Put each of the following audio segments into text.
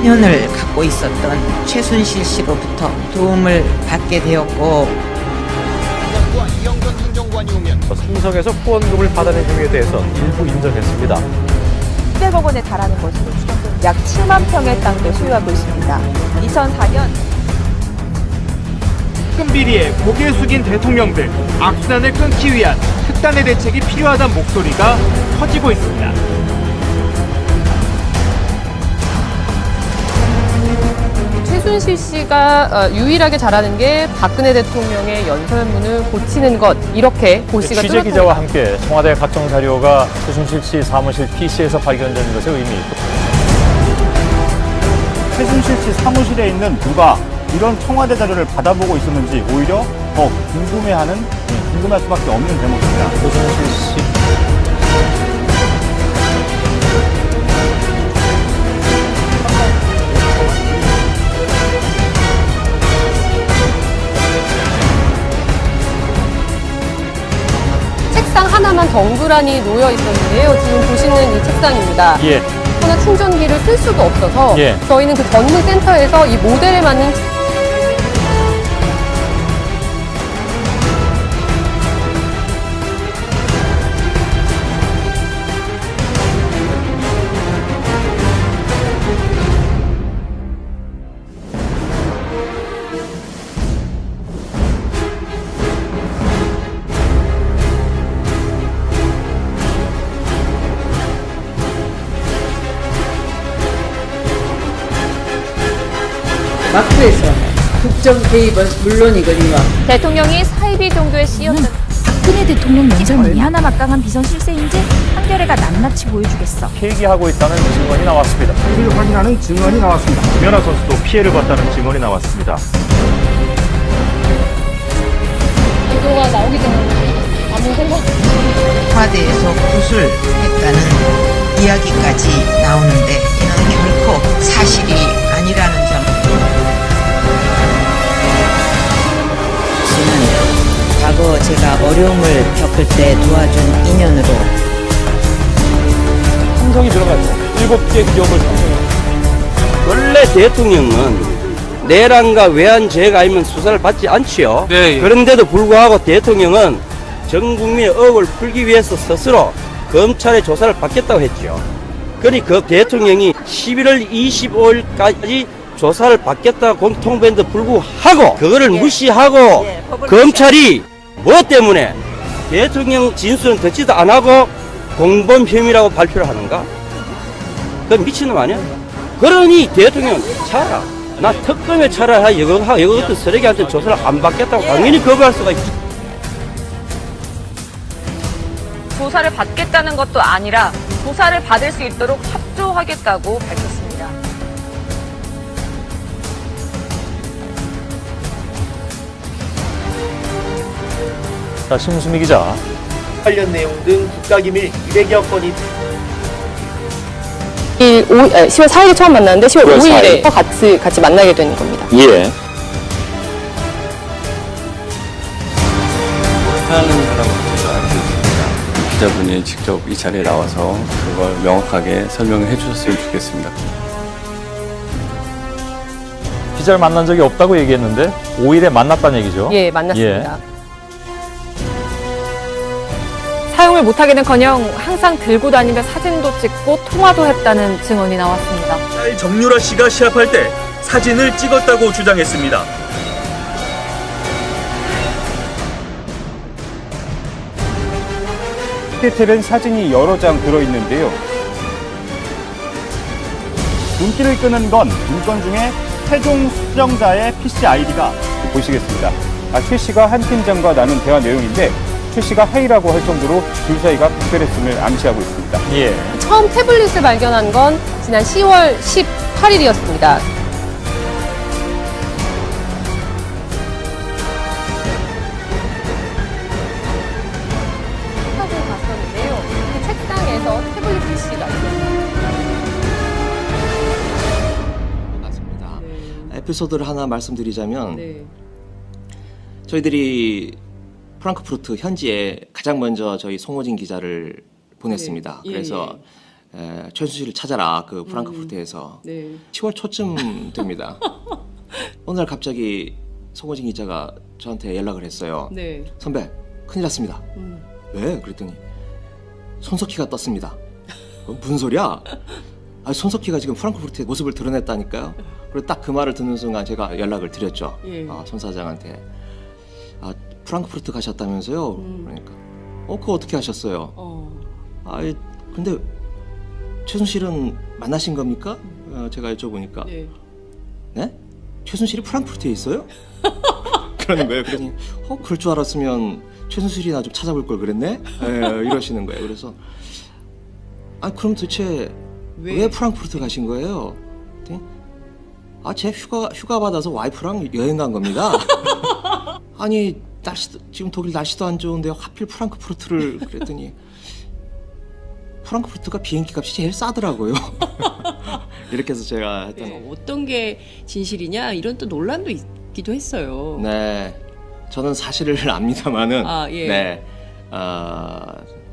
인연을 갖고 있었던 최순실 씨로부터 도움을 받게 되었고, 이영선 행정관이 오면 삼성에서 후원금을 받아낸 혐의에 대해서 일부 인정했습니다. 100억 원에 달하는 것으로 추정됩니다. 약 7만 평의 땅도 소유하고 있습니다. 2004년 특검 비리에 고개 숙인 대통령들, 악순환을 끊기 위한 특단의 대책이 필요하다는 목소리가 커지고 있습니다. 최순실 씨가 유일하게 잘하는 게 박근혜 대통령의 연설문을 고치는 것, 이렇게 고 씨가 취재 기자와 함께 청와대 각종 자료가 최순실 씨 사무실 PC에서 발견된 것의 의미. 최순실 씨 사무실에 있는 누가 이런 청와대 자료를 받아보고 있었는지 오히려 더 궁금할 수밖에 없는 대목입니다. 최순실 씨. 책상 하나만 덩그러니 놓여 있었는데요. 지금 보시는 이 책상입니다. 예. 하나 충전기를 쓸 수도 없어서 예. 저희는 그 전문 센터에서 이 모델에 맞는 마크에서 국정 개입은 물론이거니와 대통령이 사이비 정도에 씌었던 박근혜 대통령 연설문이 얼마나 막강한 비선 실세인지 한겨레가 낱낱이 보여주겠어. 폐기하고 있다는 증언이 나왔습니다. 이를 확인하는 증언이 나왔습니다. 김연아 선수도 피해를 봤다는 증언이 나왔습니다. 보도가 나오기 전에 아무 생각 청와대에서 구술했다는 이야기까지 나오는데 이는 결코 사실이 아니라는 점. 씨는 과거 제가 어려움을 겪을 때 도와준 인연으로 삼성이 들어가죠. 7개 기업을 삼성이. 원래 대통령은 내란과 외환죄가 아니면 수사를 받지 않지요. 네, 예. 그런데도 불구하고 대통령은 전 국민의 억을 풀기 위해서 스스로 검찰의 조사를 받겠다고 했죠. 그러니 그 대통령이 11월 25일까지 조사를 받겠다고 통보했는데 불구하고 그거를 무시하고 검찰이 뭐 때문에 대통령 진술은 듣지도 안 하고 공범 혐의라고 발표를 하는가? 그건 미친놈 아니야? 그러니 대통령 차라 나 특검에 차라리 이거 같은 쓰레기한테 조사를 안 받겠다고 당연히 거부할 수가 있지. 조사를 받겠다는 것도 아니라 조사를 받을 수 있도록 협조하겠다고 밝혔습니다. 자, 심수미 기자. 관련 내용 등 국가기밀 200여 건이 10월 4일에 처음 만났는데 10월 5일에 같이 만나게 되는 겁니다. 예. 하는 사람은 제가 알고 있습니다. 기자분이 직접 이 자리에 나와서 그걸 명확하게 설명을 해주셨으면 좋겠습니다. 기자를 만난 적이 없다고 얘기했는데 5일에 만났다는 얘기죠? 예, 만났습니다. 사용을 못하기는커녕 항상 들고 다니며 사진도 찍고 통화도 했다는 증언이 나왔습니다. 딸 정유라 씨가 시합할 때 사진을 찍었다고 주장했습니다. 디테일은 사진이 여러 장 들어있는데요. 눈길을 끄는 건 문건 중에 최종 수정자의 PC 아이디가 보시겠습니다. 최 씨가 한 팀장과 나눈 대화 내용인데 최 씨가 하이라고 할 정도로 둘 사이가 특별했음을 암시하고 있습니다. 예. 처음 태블릿을 발견한 건 지난 10월 18일이었습니다. 사진을 봤었는데요. 그 책상에서 태블릿 PC가 있었어요. 맞습니다. 에피소드를 하나 말씀드리자면 저희들이 프랑크푸르트 현지에 가장 먼저 저희 송호진 기자를 보냈습니다. 그래서 최순실을 찾아라 그 프랑크푸르트에서 네. 10월 초쯤 됩니다. 어느 날 갑자기 송호진 기자가 저한테 연락을 했어요. 네. 선배 큰일 났습니다. 왜? 그랬더니 손석희가 떴습니다. 무슨 소리야? 아, 손석희가 지금 프랑크푸르트의 모습을 드러냈다니까요. 그리고 딱 그 말을 듣는 순간 제가 연락을 드렸죠. 예. 손 사장한테. 프랑크푸르트 가셨다면서요? 그러니까 그거 어떻게 하셨어요? 근데 최순실은 만나신 겁니까? 제가 여쭤보니까 네? 최순실이 프랑크푸르트에 있어요? 그러는 거예요. 그러니 그럴 줄 알았으면 최순실이나 좀 찾아볼 걸 그랬네? 이러시는 거예요. 그래서 그럼 도대체 왜 프랑크푸르트 가신 거예요? 제 휴가 받아서 와이프랑 여행 간 겁니다. 아니 지금 독일 날씨도 안 좋은데 하필 프랑크푸르트를 그랬더니 프랑크푸르트가 비행기 값이 제일 싸더라고요. 이렇게 해서 제가 했던 어떤 게 진실이냐 이런 또 논란도 있기도 했어요. 네, 저는 사실을 압니다만은 예. 네,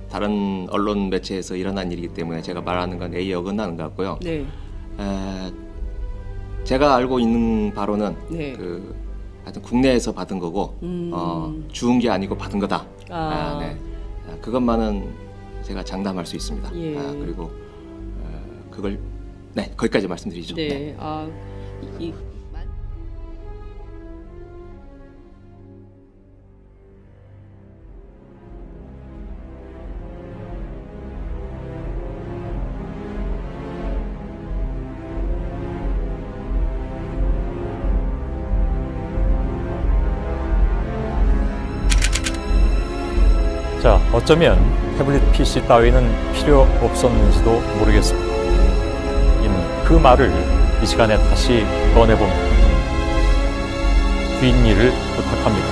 다른 언론 매체에서 일어난 일이기 때문에 제가 말하는 건 A에 어긋나는 것 같고요. 네. 제가 알고 있는 바로는 네. 하여튼 국내에서 받은 거고 주운 게 아니고 받은 거다. 네. 그것만은 제가 장담할 수 있습니다. 예. 그리고 그걸 거기까지 말씀드리죠. 네. 네. 자, 어쩌면 태블릿 PC 따위는 필요 없었는지도 모르겠습니다. 그 말을 이 시간에 다시 꺼내봅니다. 뒷일을 부탁합니다.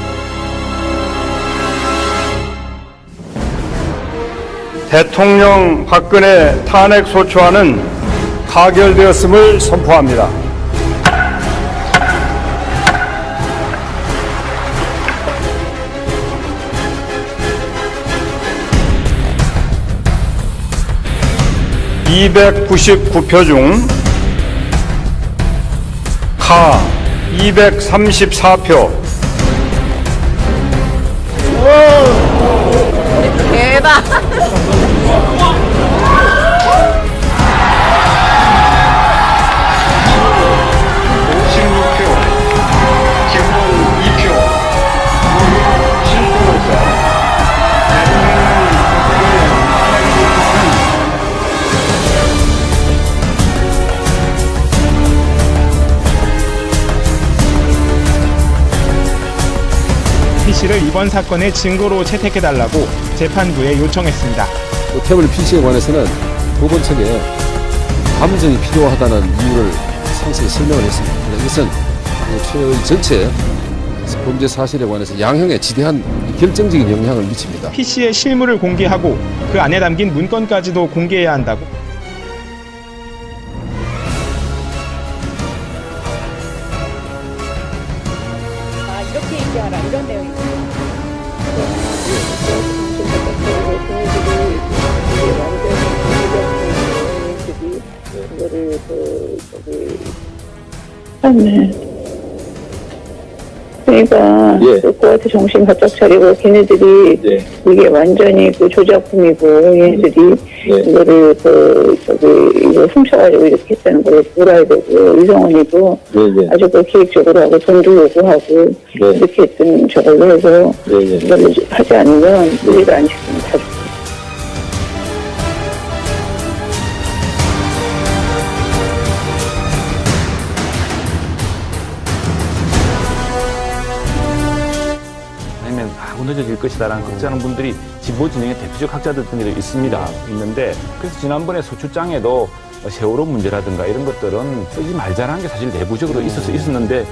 대통령 박근혜 탄핵 소추안은 가결되었음을 선포합니다. (299표) 중 가 234표. 대박. PC를 이번 사건의 증거로 채택해달라고 재판부에 요청했습니다. 태블릿 PC에 관해서는 법원 측에 감정이 필요하다는 이유를 상세히 설명을 했습니다. 이것은 최의 전체 범죄 사실에 관해서 양형에 지대한 결정적인 영향을 미칩니다. PC의 실물을 공개하고 그 안에 담긴 문건까지도 공개해야 한다고. 이렇게 얘기하라 이런 내용이죠. 네. 그러니까 그거한테 정신 바짝 차리고 걔네들이 이게 완전히 그 조작품이고 얘네들이 이거를 이거 훔쳐가지고 이렇게 했다는 걸 물어야 되고 이성원이도 아주 그 계획적으로 하고 돈도 요구하고 이렇게 했던 저걸로 해서 이걸 하지 않으면 우리가 안 시키면 다 죽고. 무너질 것이다라는 걱정하는 분들이 진보 진영의 대표적 학자들 등에도 있는데 그래서 지난번에 소추장에도 세월호 문제라든가 이런 것들은 쓰지 말자라는 게 사실 내부적으로 있었는데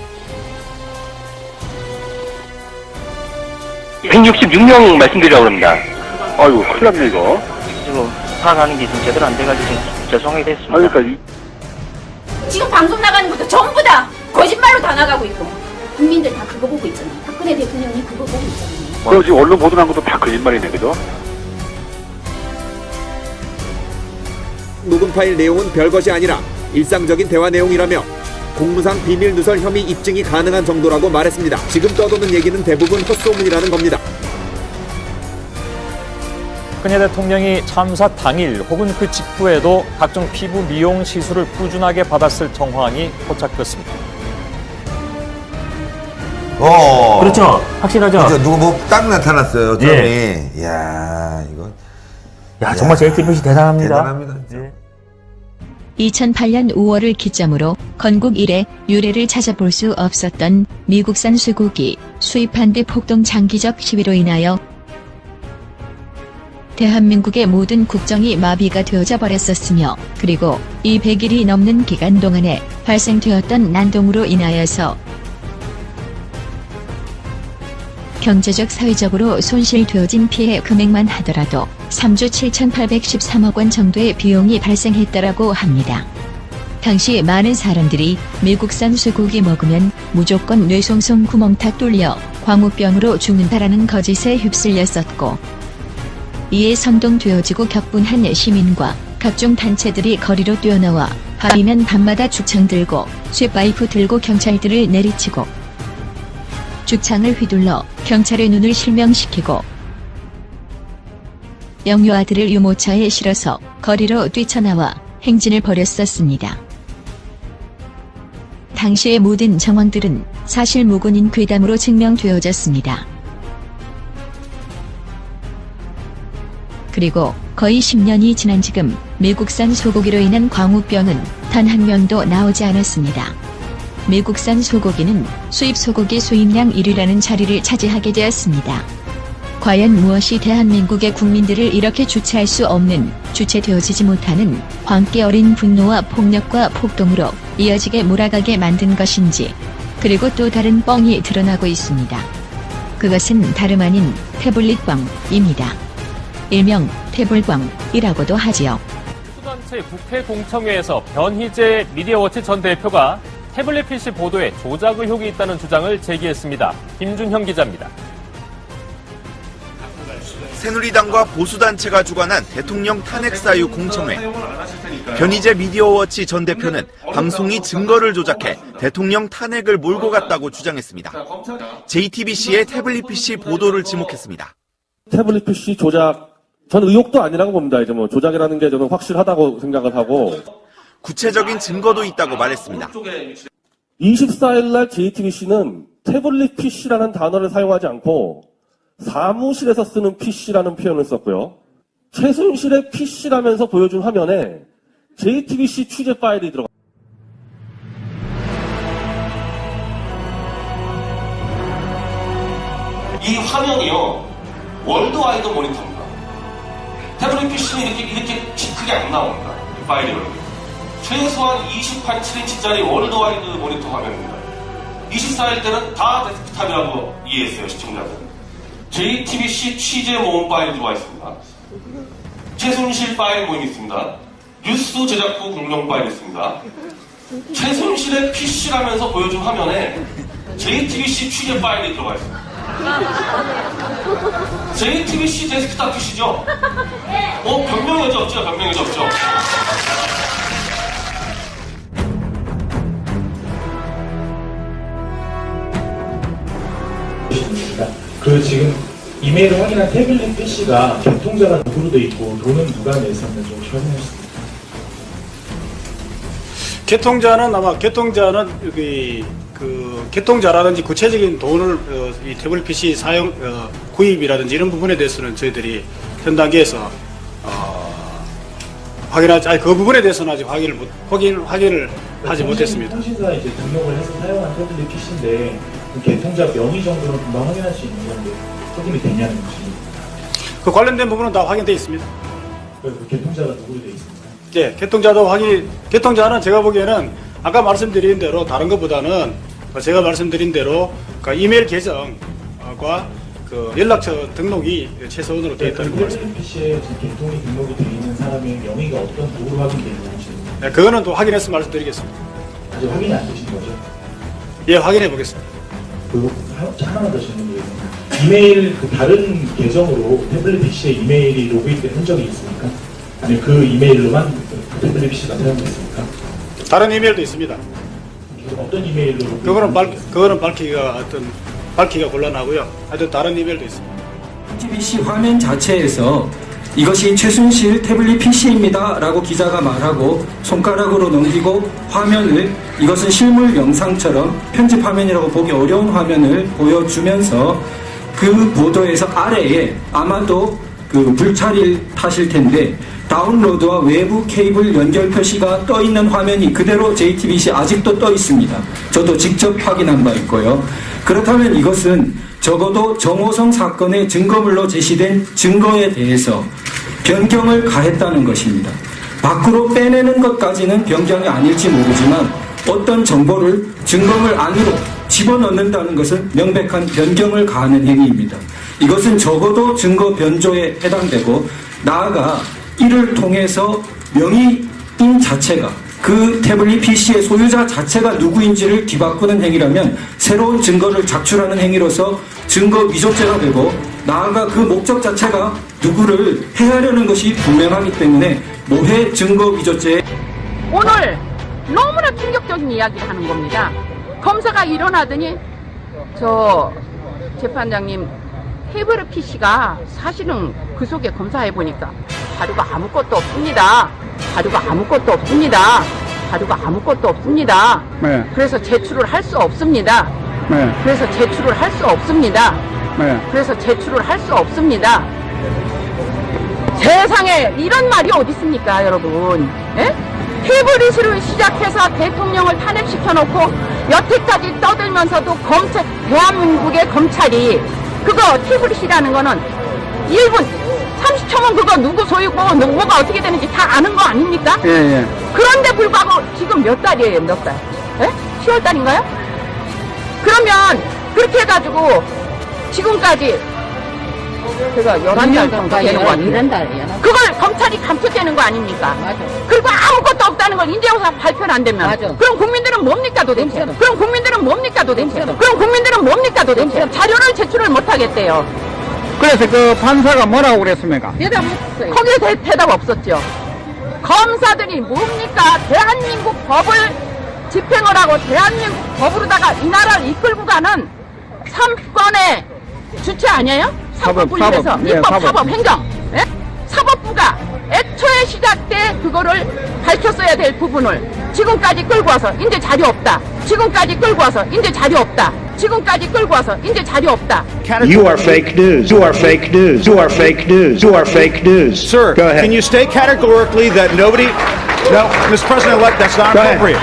166명 말씀드리라고 합니다. 아이고 큰일 났네 이거. 지금 파악하는 게 좀 제대로 안 돼가지고 죄송하게 됐습니다. 지금 방송 나가는 것도 전부 다 거짓말로 다 나가고 있고 국민들 다 그거 보고 있잖아요. 박근혜 대통령이 그거 보고 있잖아요. 그리고 지금 언론 보도한 것도 다 거짓말이네, 그죠? 녹음 파일 내용은 별것이 아니라 일상적인 대화 내용이라며 공무상 비밀 누설 혐의 입증이 가능한 정도라고 말했습니다. 지금 떠도는 얘기는 대부분 헛소문이라는 겁니다. 박근혜 대통령이 참사 당일 혹은 그 직후에도 각종 피부 미용 시술을 꾸준하게 받았을 정황이 포착됐습니다. 그렇죠. 확실하죠. 그렇죠. 누구 뭐 딱 나타났어요. 점이. 예. 이야, 이거. 야, 정말 JTBC 대단합니다. 대단합니다. 예. 2008년 5월을 기점으로 건국 이래 유례를 찾아볼 수 없었던 미국산 쇠고기 수입 반대 폭동 장기적 시위로 인하여 대한민국의 모든 국정이 마비가 되어져 버렸었으며, 그리고 이 100일이 넘는 기간 동안에 발생되었던 난동으로 인하여서 경제적 사회적으로 손실되어진 피해 금액만 하더라도 3조 7,813억 원 정도의 비용이 발생했다라고 합니다. 당시 많은 사람들이 미국산 쇠고기 먹으면 무조건 뇌송송 구멍 탁 뚫려 광우병으로 죽는다라는 거짓에 휩쓸렸었고, 이에 선동되어지고 격분한 시민과 각종 단체들이 거리로 뛰어나와 밤이면 밤마다 죽창 들고 쇠파이프 들고 경찰들을 내리치고 죽창을 휘둘러 경찰의 눈을 실명시키고 영유아들을 유모차에 실어서 거리로 뛰쳐나와 행진을 벌였었습니다. 당시의 모든 정황들은 사실 무근인 괴담으로 증명되어졌습니다. 그리고 거의 10년이 지난 지금 미국산 소고기로 인한 광우병은 단 한 명도 나오지 않았습니다. 미국산 소고기는 수입 소고기 수입량 1위라는 자리를 차지하게 되었습니다. 과연 무엇이 대한민국의 국민들을 이렇게 주체할 수 없는, 주체되어지지 못하는 광기 어린 분노와 폭력과 폭동으로 이어지게 몰아가게 만든 것인지, 그리고 또 다른 뻥이 드러나고 있습니다. 그것은 다름 아닌 태블릿뻥입니다. 일명 태블광이라고도 하지요. 수단체 국회공청회에서 변희재 미디어워치 전 대표가 태블릿 PC 보도에 조작 의혹이 있다는 주장을 제기했습니다. 김준형 기자입니다. 새누리당과 보수단체가 주관한 대통령 탄핵 사유 공청회. 변희재 미디어워치 전 대표는 방송이 증거를 조작해 대통령 탄핵을 몰고 갔다고 주장했습니다. JTBC의 태블릿 PC 보도를 지목했습니다. 태블릿 PC 조작, 전 의혹도 아니라고 봅니다. 이제 뭐 조작이라는 게 저는 확실하다고 생각을 하고. 구체적인 증거도 있다고 말했습니다. 24일 날 JTBC는 태블릿 PC라는 단어를 사용하지 않고 사무실에서 쓰는 PC라는 표현을 썼고요. 최순실의 PC라면서 보여준 화면에 JTBC 취재 파일이 들어가. 이 화면이요, 월드와이드 모니터입니다. 태블릿 PC는 이렇게 크게 안 나옵니다. 이 파일이. 최소한 28.7인치짜리 월드와이드 모니터 화면입니다. 24일 때는 다 데스크탑이라고 이해했어요, 시청자들은. JTBC 취재 모음 파일 들어와 있습니다. 최순실 파일 모임 있습니다. 뉴스 제작부 공룡 파일 있습니다. 최순실의 PC라면서 보여준 화면에 JTBC 취재 파일이 들어가 있습니다. JTBC 데스크탑 PC죠? 변명이 없죠? 변명이 없죠? 그 지금 이메일을 확인한 태블릿 PC가 개통자가 누구로 돼 있고 돈은 누가 냈었는지 혹시 확인하셨습니까? 개통자는 아마 개통자라든지 구체적인 돈을 이 태블릿 PC 사용 구입이라든지 이런 부분에 대해서는 저희들이 현 단계에서 그 부분에 대해서는 아직 확인을 하지 못했습니다. 통신사에 이제 등록을 해서 사용한 태블릿 PC인데 그 개통자 명의 정도는 금방 확인할 수 있는 건데 확인이 되냐는 것입니다. 그 관련된 부분은 다 확인되어 있습니다. 그 개통자가 누구로 되어 있습니까? 예, 개통자는 제가 보기에는 아까 말씀드린 대로 다른 것보다는 제가 말씀드린 대로 그 이메일 계정과 그 연락처 등록이 최소한으로 되어 있다는 거 말씀입니다. PC에 개통이 등록이 되어 있는 사람의 명의가 어떤 도구로 확인되어 있는지. 네, 그거는 또 확인해서 말씀드리겠습니다. 아직 확인이 안 되신 거죠? 예, 확인해 보겠습니다. 그리고 하나만 더 질문드리면 이메일 그 다른 계정으로 태블릿 PC에 이메일이 로그인된 흔적이 있습니까? 아니면 그 이메일로만 그 태블릿 PC가 사용됐습니까? 다른 이메일도 있습니다. 어떤 이메일로? 그거는 밝히기가 곤란하고요. 하여튼 다른 이메일도 있습니다. JTBC 화면 자체에서 이것이 최순실 태블릿 PC입니다 라고 기자가 말하고 손가락으로 넘기고 화면을 이것은 실물 영상처럼 편집 화면이라고 보기 어려운 화면을 보여주면서 그 보도에서 아래에 아마도 그 불찰이 타실 텐데 다운로드와 외부 케이블 연결 표시가 떠 있는 화면이 그대로 JTBC 아직도 떠 있습니다. 저도 직접 확인한 바 있고요. 그렇다면 이것은 적어도 정호성 사건의 증거물로 제시된 증거에 대해서 변경을 가했다는 것입니다. 밖으로 빼내는 것까지는 변경이 아닐지 모르지만 어떤 정보를 증거물 안으로 집어넣는다는 것은 명백한 변경을 가하는 행위입니다. 이것은 적어도 증거 변조에 해당되고 나아가 이를 통해서 명의인 자체가 그 태블릿 PC의 소유자 자체가 누구인지를 뒤바꾸는 행위라면 새로운 증거를 작출하는 행위로서 증거 위조죄가 되고 나아가 그 목적 자체가 누구를 해하려는 것이 분명하기 때문에 모해 증거 위조죄에 오늘 너무나 충격적인 이야기를 하는 겁니다. 검사가 일어나더니 저 재판장님 태블릿 PC가 사실은 그 속에 검사해보니까 자료가 아무것도 없습니다. 자료가 아무것도 없습니다. 자료가 아무것도 없습니다. 네. 그래서 제출을 할 수 없습니다. 네. 그래서 제출을 할 수 없습니다. 네. 그래서 제출을 할 수 없습니다. 세상에 이런 말이 어디 있습니까, 여러분? 예? 태블릿으로 시작해서 대통령을 탄핵시켜놓고 여태까지 떠들면서도 대한민국의 검찰이 그거 태블릿이라는 거는 1분 30초면 그거 누구 소유고 뭐가 어떻게 되는지 다 아는 거 아닙니까? 예, 예. 그런데 불구하고 지금 몇 달이에요, 몇 달? 예? 10월 달인가요? 그러면 그렇게 해가지고 지금까지 제가 11달 정도 되는 거 아닙니까? 그걸 검찰이 감춰대는 거 아닙니까? 맞아. 그리고 아무것도 없다는 걸 인재조사 발표는 안 되면 맞아. 그럼 국민들은 뭡니까 도대체? 그럼 국민들은 뭡니까 도대체? 그럼 국민들은 뭡니까 도대체? 자료를 제출을 못 하겠대요. 그래서 그 판사가 뭐라고 그랬습니까? 대답 없었어요. 거기에 대답 없었죠. 검사들이 뭡니까? 대한민국 법을 집행을 하고 대한민국 법으로다가 이 나라를 이끌고 가는 3권의 주체 아니에요? 3권 분립해서 입법, 사법, 행정. 예? 사법부가 애초에 시작 때 그거를 밝혔어야 될 부분을 지금까지 끌고 와서 이제 자료 없다. 지금까지 끌고 와서 이제 자료 없다. 지금까지 끌고 와서 이제 자료 없다. You are fake news. You are fake news. You are fake news. You are fake news. Sir, go ahead. Can you state categorically that nobody... No, Mr. President-elect, that's not appropriate.